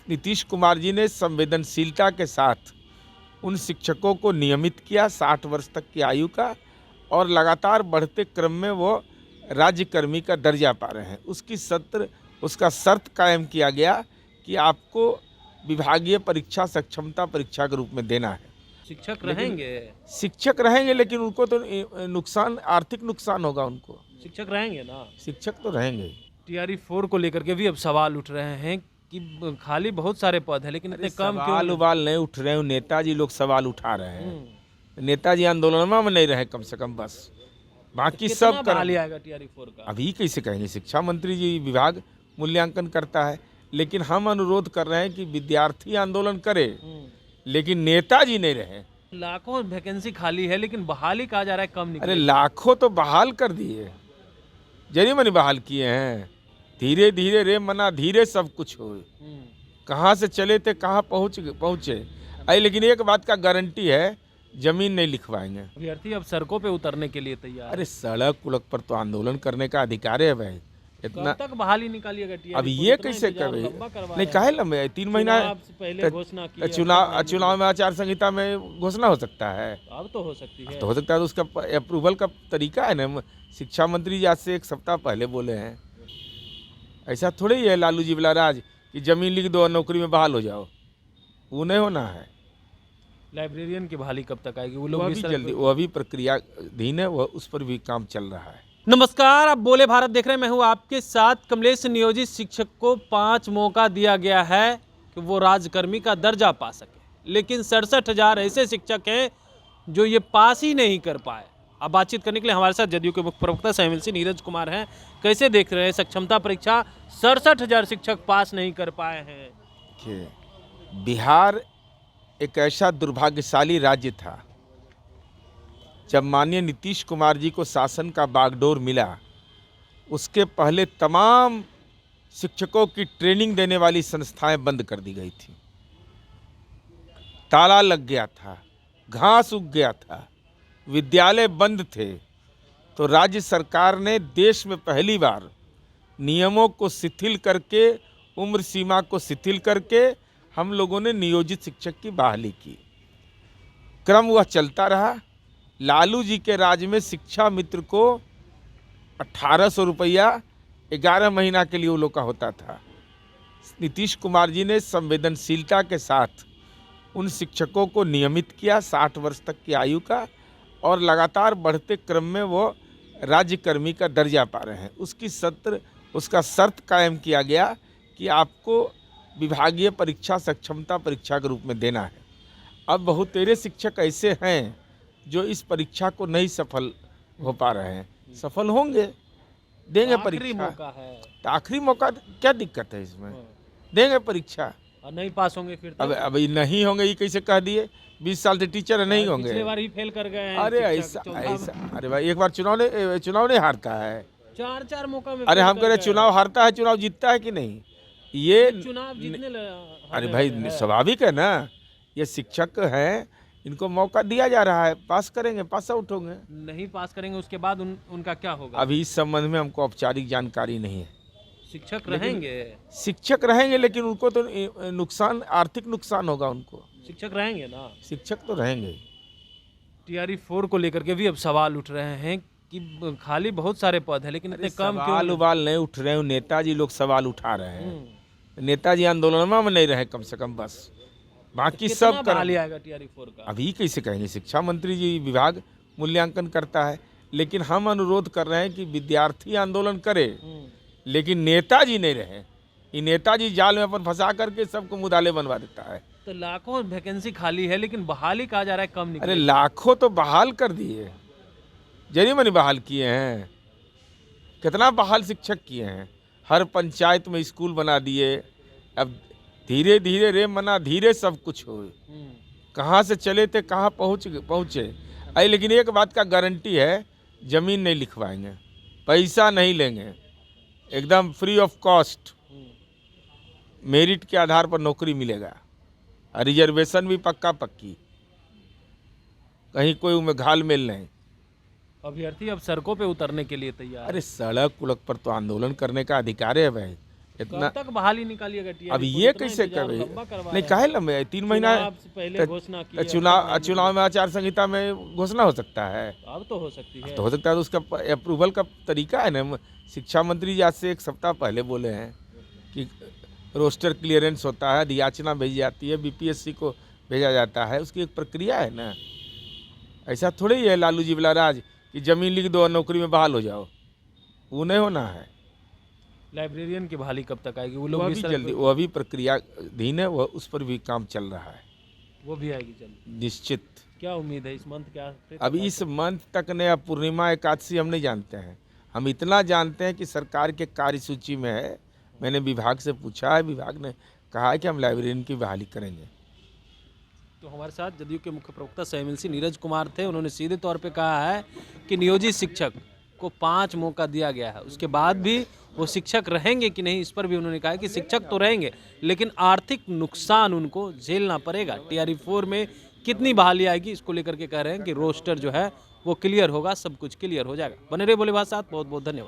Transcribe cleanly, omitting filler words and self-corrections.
नीतीश कुमार जी ने संवेदनशीलता के साथ उन शिक्षकों को नियमित किया 60 वर्ष तक की आयु का, और लगातार बढ़ते क्रम में वो राज्यकर्मी का दर्जा पा रहे हैं। उसका शर्त कायम किया गया कि आपको विभागीय परीक्षा सक्षमता परीक्षा के रूप में देना है। शिक्षक रहेंगे लेकिन उनको तो नुकसान, आर्थिक नुकसान होगा उनको। शिक्षक रहेंगे ना, शिक्षक तो रहेंगे ही। टीआरई 4 को लेकर के भी अब सवाल उठ रहे हैं कि खाली बहुत सारे पद है लेकिन इतने कम क्यों? सवाल नहीं उठ रहे हैं, नेताजी लोग सवाल उठा रहे हैं। नेताजी आंदोलन में नहीं रहे कम से कम, बस बाकी तो सब कर आएगा टीआरई 4 का। अभी कैसे कहेंगे? शिक्षा मंत्री जी विभाग मूल्यांकन करता है, लेकिन हम अनुरोध कर रहे हैं कि विद्यार्थी आंदोलन करे लेकिन नेताजी नहीं रहे। लाखों वैकेंसी खाली है लेकिन बहाली कहा जा रहा है कम निकले। अरे लाखों तो बहाल कर दिए, जरी मनी बहाल किए हैं। धीरे धीरे रे मना धीरे सब कुछ हो। कहाँ से चले थे कहाँ पहुँचे। अरे लेकिन एक बात का गारंटी है, जमीन नहीं लिखवाएंगे। अभ्यर्थी अब सड़कों पे उतरने के लिए तैयार। अरे सड़क उड़क पर तो आंदोलन करने का अधिकार है भाई। इतना तक बहाली निकालिएगा अब ये कैसे करे? नहीं काहे लंबे 3 महीना पहले घोषणा की, चुनाव में आचार संहिता में घोषणा हो सकता है। अब तो हो सकती है, तो हो सकता है। तो उसका अप्रूवल का तरीका है ना। शिक्षा मंत्री जी आज से 1 सप्ताह पहले बोले हैं। ऐसा थोड़ी ही है लालू जी वाला राज कि जमीन लिख दो और नौकरी में बहाल हो जाओ, वो नहीं होना है। लाइब्रेरियन की बहाली कब तक आएगी? वो लोग अभी जल्दी, वो अभी प्रक्रियाधीन है, वो उस पर भी काम चल रहा है। नमस्कार, आप बोले भारत देख रहे हैं। मैं हूं आपके साथ कमलेश। नियोजित शिक्षक को 5 मौका दिया गया है कि वो राजकर्मी का दर्जा पा सके, लेकिन 67,000 ऐसे शिक्षक हैं जो ये पास ही नहीं कर पाए। अब बातचीत करने के लिए हमारे साथ जदयू के मुख्य प्रवक्ता एमएलसी नीरज कुमार हैं। कैसे देख रहे हैं सक्षमता परीक्षा? 67,000 शिक्षक पास नहीं कर पाए हैं। बिहार एक ऐसा दुर्भाग्यशाली राज्य था, जब माननीय नीतीश कुमार जी को शासन का बागडोर मिला, उसके पहले तमाम शिक्षकों की ट्रेनिंग देने वाली संस्थाएं बंद कर दी गई थी। ताला लग गया था, घास उग गया था, विद्यालय बंद थे। तो राज्य सरकार ने देश में पहली बार नियमों को शिथिल करके, उम्र सीमा को शिथिल करके हम लोगों ने नियोजित शिक्षक की बहाली की। क्रम वह चलता रहा। लालू जी के राज में शिक्षा मित्र को 1800 रुपया 11 महीना के लिए वो लोग का होता था। नीतीश कुमार जी ने संवेदनशीलता के साथ उन शिक्षकों को नियमित किया 60 वर्ष तक की आयु का, और लगातार बढ़ते क्रम में वो राज्यकर्मी का दर्जा पा रहे हैं। उसका शर्त कायम किया गया कि आपको विभागीय परीक्षा सक्षमता परीक्षा के रूप में देना है। अब बहुतेरे शिक्षक ऐसे हैं जो इस परीक्षा को नहीं सफल हो पा रहे हैं। सफल होंगे, देंगे परीक्षा। तो आखिरी मौका, क्या दिक्कत है इसमें? देंगे परीक्षा और नहीं पास होंगे फिर तो? अब नहीं होंगे ये कैसे कह दिए? 20 साल से टीचर नहीं होंगे। पिछले बार ही फेल कर गए हैं। अरे ऐसा अरे भाई, एक बार चुनाव नहीं हारता है। 4 मौका में। अरे हम कह रहे चुनाव हारता है, चुनाव जीतता है कि नहीं? ये चुनाव जीतने अरे भाई स्वाभाविक है ना। ये शिक्षक हैं, इनको मौका दिया जा रहा है, पास करेंगे, पास आउट होंगे। नहीं पास करेंगे उसके बाद उनका क्या होगा? अभी इस संबंध में हमको औपचारिक जानकारी नहीं है। शिक्षक रहेंगे लेकिन उनको तो नुकसान, आर्थिक नुकसान होगा उनको। शिक्षक रहेंगे ना, शिक्षक तो रहेंगे ही। टीआरई 4 को लेकर के भी अब सवाल उठ रहे हैं कि खाली बहुत सारे पद है लेकिन इतने कम क्यों? सवाल नहीं उठ रहे हैं, नेताजी लोग सवाल उठा रहे हैं। नेताजी आंदोलन में नहीं रहे कम से कम, बस बाकी सब कर आएगा टीआरई 4 का। अभी कैसे कहेंगे? शिक्षा मंत्री जी विभाग मूल्यांकन करता है, लेकिन हम अनुरोध कर रहे हैं कि विद्यार्थी आंदोलन करे लेकिन नेताजी नहीं रहे। ये नेताजी जाल में अपन फंसा करके सबको मुदाले बनवा देता है। तो लाखों वैकेंसी खाली है लेकिन बहाली कहा जा रहा है कम निकले। अरे लाखों तो बहाल कर दिए, जरी मनी बहाल किए हैं। कितना बहाल शिक्षक किए हैं। हर पंचायत में स्कूल बना दिए। अब धीरे धीरे रे मना धीरे सब कुछ हो। कहाँ से चले थे कहाँ पहुँचे। अरे लेकिन एक बात का गारंटी है, जमीन नहीं लिखवाएंगे, पैसा नहीं लेंगे, एकदम फ्री ऑफ कॉस्ट मेरिट के आधार पर नौकरी मिलेगा। रिजर्वेशन भी पक्की, कहीं कोई उनमें घाल मेल नहीं। अभ्यर्थी अब सड़कों पे उतरने के लिए तैयार। अरे सड़क उड़क पर तो आंदोलन करने का अधिकार है भाई। इतना कब तक बहाली निकालिएगा टीआरई अब को? ये इतना कैसे इंतजार कर लंबा करवा नहीं रहे काहे हैं। लंबे 3 महीना चुनाव से पहले घोषणा की है, चुनाव में आचार संहिता में घोषणा हो सकता है, अब तो हो सकती है। तो हो सकता है, तो उसका अप्रूवल का तरीका है ना। शिक्षा मंत्री जी आज से 1 सप्ताह पहले बोले हैं कि रोस्टर क्लियरेंस होता है, याचना भेजी जाती है, बीपीएससी को भेजा जाता है, उसकी एक प्रक्रिया है ना। ऐसा थोड़ी ही है लालू जी वाला राज कि जमीन लिख दो और नौकरी में बहाल हो जाओ, वो नहीं होना है। लाइब्रेरियन की बहाली कब तक आएगी? वो वो लोग भी अभी सर, जल्दी, वो अभी प्रक्रियाधीन है, वो उस पर भी काम चल रहा है वो भी आएगी जल्दी। निश्चित। क्या उम्मीद है इस मंथ क्या? अभी इस मंथ तक ने, अब पूर्णिमा एकादशी हम नहीं जानते हैं। हम इतना जानते हैं कि सरकार के कार्यसूची में है। मैंने विभाग से पूछा है, विभाग ने कहा है कि हम लाइब्रेरियन की बहाली करेंगे। तो हमारे साथ जदयू के मुख्य प्रवक्ता एमएलसी नीरज कुमार थे। उन्होंने सीधे तौर पे कहा है कि नियोजित शिक्षक को 5 मौका दिया गया है, उसके बाद भी वो शिक्षक रहेंगे कि नहीं, इस पर भी उन्होंने कहा है कि शिक्षक तो रहेंगे लेकिन आर्थिक नुकसान उनको झेलना पड़ेगा। टीआरई 4 में कितनी बहाली आएगी, इसको लेकर के कह रहे हैं कि रोस्टर जो है वो क्लियर होगा, सब कुछ क्लियर हो जाएगा। बने रहे भोले भाई साथ, बहुत बहुत धन्यवाद।